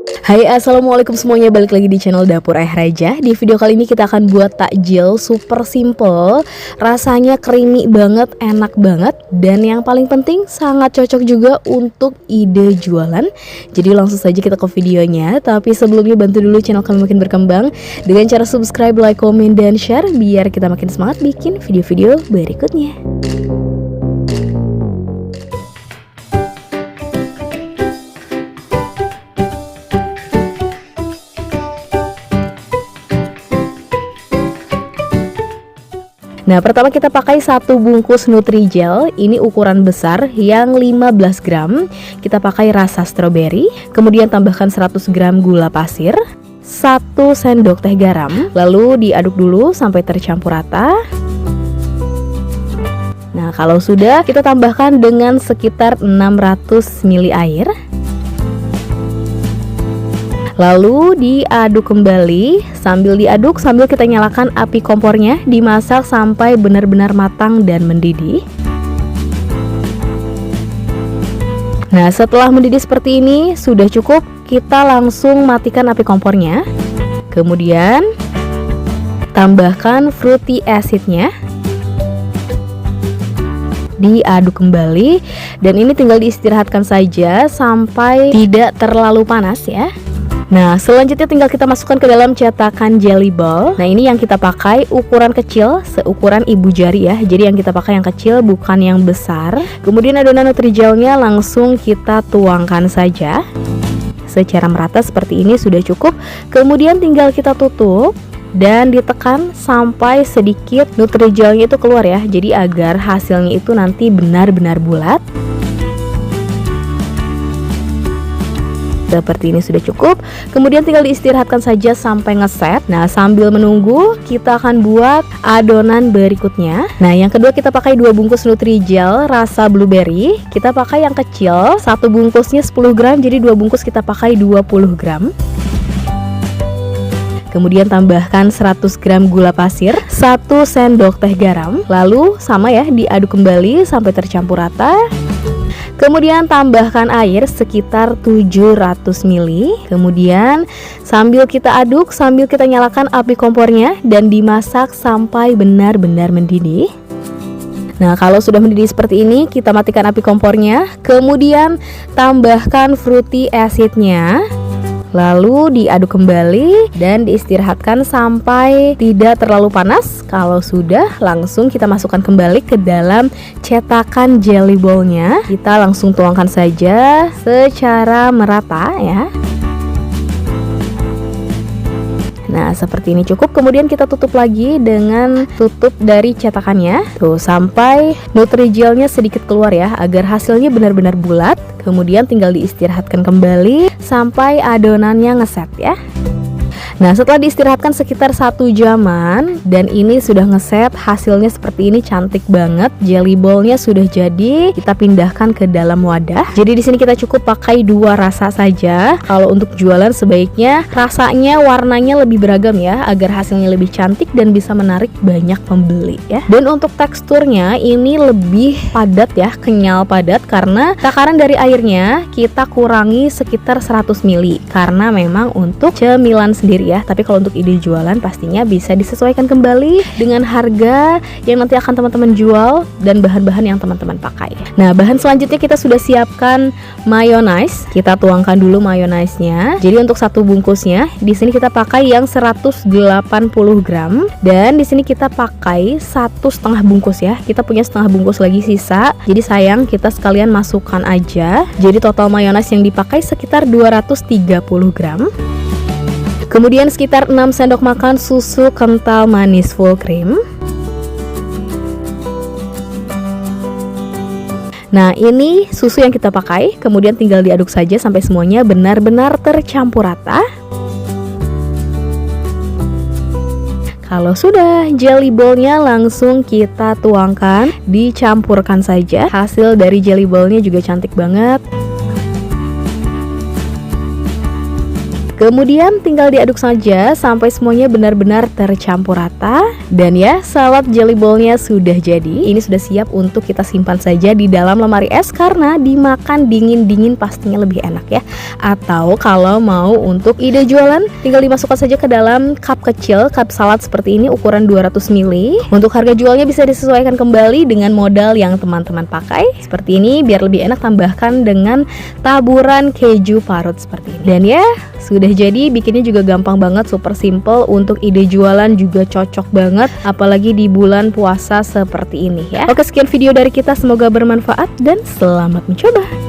Hai, assalamualaikum semuanya, balik lagi di channel Dapur Ayah Raja. Di video kali ini kita akan buat takjil super simple, rasanya creamy banget, enak banget, dan yang paling penting sangat cocok juga untuk ide jualan. Jadi langsung saja kita ke videonya. Tapi sebelumnya bantu dulu channel kami makin berkembang dengan cara subscribe, like, komen, dan share biar kita makin semangat bikin video-video berikutnya. Nah, pertama kita pakai satu bungkus Nutrijel, ini ukuran besar yang 15 gram. Kita pakai rasa stroberi, kemudian tambahkan 100 gram gula pasir, 1 sendok teh garam, lalu diaduk dulu sampai tercampur rata. Nah, kalau sudah, kita tambahkan dengan sekitar 600 ml air. Lalu diaduk kembali. Sambil diaduk, sambil kita nyalakan api kompornya, dimasak sampai benar-benar matang dan mendidih. Nah, setelah mendidih seperti ini sudah cukup, kita langsung matikan api kompornya. Kemudian tambahkan fruity acidnya, diaduk kembali, dan ini tinggal diistirahatkan saja sampai tidak terlalu panas ya. Nah, selanjutnya tinggal kita masukkan ke dalam cetakan jelly ball. Nah, ini yang kita pakai ukuran kecil, seukuran ibu jari ya. Jadi yang kita pakai yang kecil, bukan yang besar. Kemudian adonan Nutrijelnya langsung kita tuangkan saja secara merata seperti ini sudah cukup. Kemudian tinggal kita tutup dan ditekan sampai sedikit Nutrijelnya itu keluar ya. Jadi agar hasilnya itu nanti benar-benar bulat. Seperti ini sudah cukup. Kemudian tinggal diistirahatkan saja sampai ngeset. Nah, sambil menunggu kita akan buat adonan berikutnya. Nah, yang kedua kita pakai 2 bungkus Nutrijel rasa blueberry. Kita pakai yang kecil, satu bungkusnya 10 gram, jadi 2 bungkus kita pakai 20 gram. Kemudian tambahkan 100 gram gula pasir, 1 sendok teh garam. Lalu sama ya, diaduk kembali sampai tercampur rata. Kemudian tambahkan air sekitar 700 ml. Kemudian sambil kita aduk, sambil kita nyalakan api kompornya dan dimasak sampai benar-benar mendidih. Nah, kalau sudah mendidih seperti ini, kita matikan api kompornya. Kemudian tambahkan fruity acidnya. Lalu diaduk kembali dan diistirahatkan sampai tidak terlalu panas. Kalau sudah, langsung kita masukkan kembali ke dalam cetakan jelly ballnya. Kita langsung tuangkan saja secara merata ya. Nah, seperti ini cukup. Kemudian kita tutup lagi dengan tutup dari cetakannya. Tuh, sampai Nutrijelnya sedikit keluar ya, agar hasilnya benar-benar bulat. Kemudian tinggal diistirahatkan kembali sampai adonannya ngeset ya. Nah, setelah diistirahatkan sekitar 1 jaman dan ini sudah ngeset, hasilnya seperti ini, cantik banget. Jelly ballnya sudah jadi, kita pindahkan ke dalam wadah. Jadi di sini kita cukup pakai 2 rasa saja. Kalau untuk jualan sebaiknya rasanya, warnanya lebih beragam ya, agar hasilnya lebih cantik dan bisa menarik banyak pembeli ya. Dan untuk teksturnya ini lebih padat ya, kenyal padat, karena takaran dari airnya kita kurangi sekitar 100 ml karena memang untuk cemilan sendiri ya. Tapi kalau untuk ide jualan pastinya bisa disesuaikan kembali dengan harga yang nanti akan teman-teman jual dan bahan-bahan yang teman-teman pakai. Nah, bahan selanjutnya kita sudah siapkan mayonnaise. Kita tuangkan dulu mayonnaise-nya. Jadi untuk satu bungkusnya di sini kita pakai yang 180 gram dan di sini kita pakai 1,5 bungkus ya. Kita punya setengah bungkus lagi sisa. Jadi sayang kita sekalian masukkan aja. Jadi total mayonnaise yang dipakai sekitar 230 gram. Kemudian sekitar 6 sendok makan susu kental manis full cream. Nah, ini susu yang kita pakai. Kemudian tinggal diaduk saja sampai semuanya benar-benar tercampur rata. Kalau sudah, jelly ballnya langsung kita tuangkan, dicampurkan saja. Hasil dari jelly ballnya juga cantik banget. Kemudian tinggal diaduk saja sampai semuanya benar-benar tercampur rata. Dan ya, salad jelly ballnya sudah jadi. Ini sudah siap untuk kita simpan saja di dalam lemari es karena dimakan dingin-dingin pastinya lebih enak ya. Atau kalau mau untuk ide jualan, tinggal dimasukkan saja ke dalam cup kecil, cup salad seperti ini ukuran 200 ml. Untuk harga jualnya bisa disesuaikan kembali dengan modal yang teman-teman pakai. Seperti ini biar lebih enak, tambahkan dengan taburan keju parut seperti ini. Dan ya, sudah jadi, bikinnya juga gampang banget, super simple. Untuk ide jualan juga cocok banget, apalagi di bulan puasa seperti ini ya. Oke, sekian video dari kita, semoga bermanfaat dan selamat mencoba.